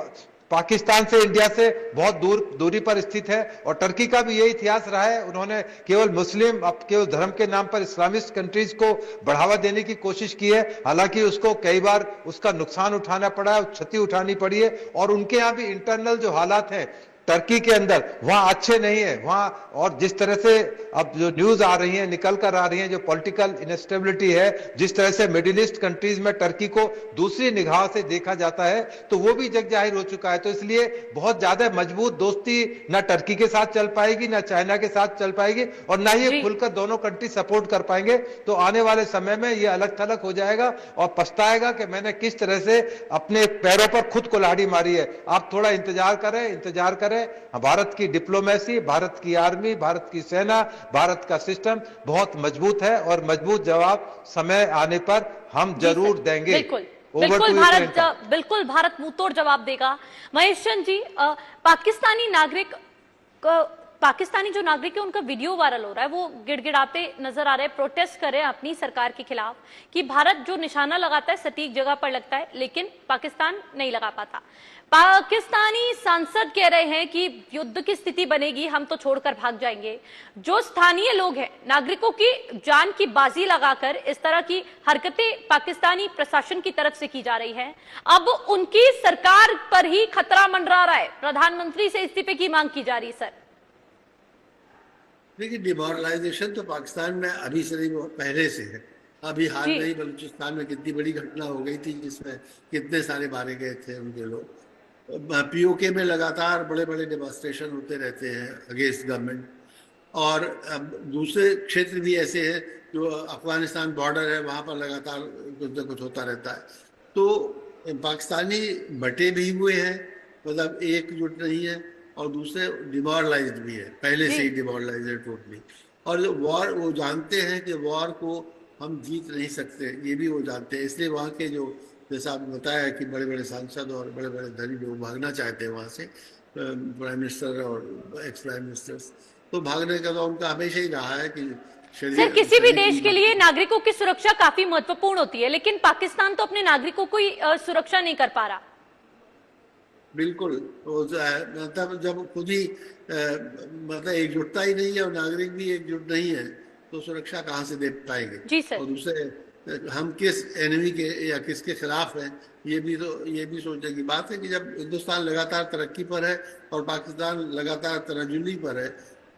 [SPEAKER 2] पाकिस्तान से, इंडिया से बहुत दूरी पर स्थित है। और टर्की का भी यही इतिहास रहा है, उन्होंने केवल मुस्लिम, अब केवल धर्म के नाम पर इस्लामिस्ट कंट्रीज को बढ़ावा देने की कोशिश की है। हालांकि उसको कई बार उसका नुकसान उठाना पड़ा है, क्षति उठानी पड़ी है। और उनके यहाँ भी इंटरनल जो हालात हैं टर्की के अंदर, वहां अच्छे नहीं है वहां। और जिस तरह से अब जो न्यूज आ रही है, निकल कर आ रही है, जो पॉलिटिकल इनस्टेबिलिटी है, जिस तरह से मिडिल ईस्ट कंट्रीज में टर्की को दूसरी निगाह से देखा जाता है, तो वो भी जग जाहिर हो चुका है। तो इसलिए बहुत ज्यादा मजबूत दोस्ती ना टर्की के साथ चल पाएगी, ना चाइना के साथ चल पाएगी, और ना ही खुलकर दोनों कंट्री सपोर्ट कर पाएंगे। तो आने वाले समय में ये अलग थलग हो जाएगा और पछताएगा कि मैंने किस तरह से अपने पैरों पर खुद कुल्हाड़ी मारी है। आप थोड़ा इंतजार करें। भारत की डिप्लोमेसी, भारत की आर्मी, भारत की सेना, भारत का सिस्टम बहुत मजबूत है, और मजबूत जवाब समय आने पर हम जरूर देंगे।
[SPEAKER 1] बिल्कुल भारत मुंहतोड़ जवाब देगा। महेश चंद जी, पाकिस्तानी जो नागरिक है उनका वीडियो वायरल हो रहा है, वो गिड़गिड़ाते नजर आ रहे हैं, प्रोटेस्ट कर रहे हैं अपनी सरकार के खिलाफ कि भारत जो निशाना लगाता है सटीक जगह पर लगता है, लेकिन पाकिस्तान नहीं लगा पाता। पाकिस्तानी सांसद कह रहे हैं कि युद्ध की स्थिति बनेगी हम तो छोड़कर भाग जाएंगे। जो स्थानीय लोग हैं, नागरिकों की जान की बाजी लगाकर इस तरह की हरकतें पाकिस्तानी प्रशासन की तरफ से की जा रही है। अब उनकी सरकार पर ही खतरा मंडरा रहा है, प्रधानमंत्री से इस्तीफे की मांग की जा रही है। सर
[SPEAKER 3] देखिए, डिमोरलाइजेशन तो पाकिस्तान में अभी से नहीं, पहले से है। अभी हाल में ही बलूचिस्तान में कितनी बड़ी घटना हो गई थी, जिसमें कितने सारे मारे गए थे उनके लोग। पीओके में लगातार बड़े बड़े डेमोन्स्ट्रेशन होते रहते हैं अगेंस्ट गवर्नमेंट। और दूसरे क्षेत्र भी ऐसे हैं, जो अफगानिस्तान बॉर्डर है, वहाँ पर लगातार कुछ न कुछ होता रहता है। तो पाकिस्तानी बटे भी हुए हैं, मतलब एकजुट नहीं है, और दूसरे डिमोरलाइज्ड भी है, पहले से ही डिमोरलाइज्ड है टोटली। और वॉर, वो जानते हैं कि वॉर को हम जीत नहीं सकते, ये भी वो जानते हैं। इसलिए वहाँ के जो, जैसा आपने बताया कि बड़े बड़े सांसद और बड़े बड़े धनी लोग भागना चाहते हैं वहाँ से, प्राइम मिनिस्टर और एक्स प्राइम मिनिस्टर्स, तो भागने का तो उनका हमेशा ही रहा है कि
[SPEAKER 1] सर, किसी भी देश के लिए नागरिकों की सुरक्षा काफी महत्वपूर्ण होती है, लेकिन पाकिस्तान तो अपने नागरिकों को सुरक्षा नहीं कर पा रहा।
[SPEAKER 3] बिल्कुल, मतलब जब खुद ही मतलब एकजुटता ही नहीं है और नागरिक भी एकजुट नहीं है, तो सुरक्षा कहाँ से दे पाएंगे।
[SPEAKER 1] जी सर।
[SPEAKER 3] और दूसरे, हम किस एनिमी के या किसके खिलाफ हैं, ये भी सोचने की बात है कि जब हिंदुस्तान लगातार तरक्की पर है और पाकिस्तान लगातार तराजुली पर है,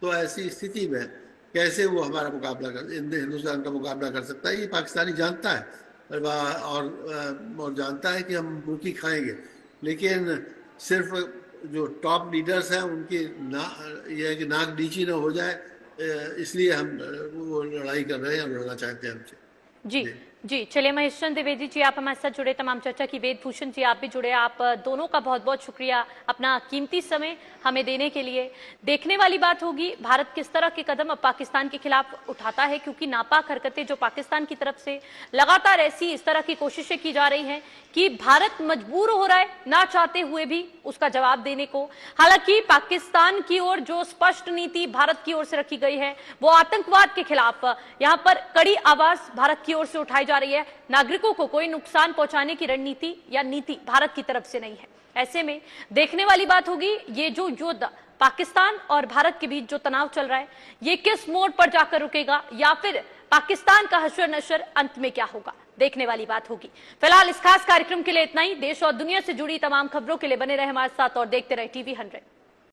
[SPEAKER 3] तो ऐसी स्थिति में कैसे वो हमारा मुकाबला हिंदुस्तान का मुकाबला कर सकता है, ये पाकिस्तानी जानता है और जानता है कि हम मुर्गी खाएंगे। लेकिन सिर्फ जो टॉप लीडर्स हैं उनकी यह है कि नाक नीची ना हो जाए, इसलिए हम वो लड़ाई कर रहे हैं और लड़ना चाहते हैं हमसे।
[SPEAKER 1] जी जी चलिए, महेश चंद्र द्विवेदी जी आप हमारे साथ जुड़े तमाम चर्चा की। वेदभूषण जी आप भी जुड़े, आप दोनों का बहुत बहुत शुक्रिया अपना कीमती समय हमें देने के लिए। देखने वाली बात होगी भारत किस तरह के कदम अब पाकिस्तान के खिलाफ उठाता है, क्योंकि नापाक हरकतें जो पाकिस्तान की तरफ से लगातार ऐसी इस तरह की कोशिशें की जा रही हैं कि भारत मजबूर हो रहा है ना चाहते हुए भी उसका जवाब देने को। हालांकि पाकिस्तान की ओर जो स्पष्ट नीति भारत की ओर से रखी गई है वो आतंकवाद के खिलाफ यहां पर कड़ी आवाज भारत की ओर से उठाई जा रही है। नागरिकों को कोई नुकसान पहुंचाने की रणनीति या नीति भारत की तरफ से नहीं है। ऐसे में देखने वाली बात होगी ये जो युद्ध पाकिस्तान और भारत के बीच जो तनाव चल रहा है ये किस मोड़ पर जाकर रुकेगा, या फिर पाकिस्तान का हश्र नशर अंत में क्या होगा, देखने वाली बात होगी। फिलहाल इस खास कार्यक्रम के लिए इतना ही। देश और दुनिया से जुड़ी तमाम खबरों के लिए बने रहे हमारे साथ और देखते रहे टीवी 100।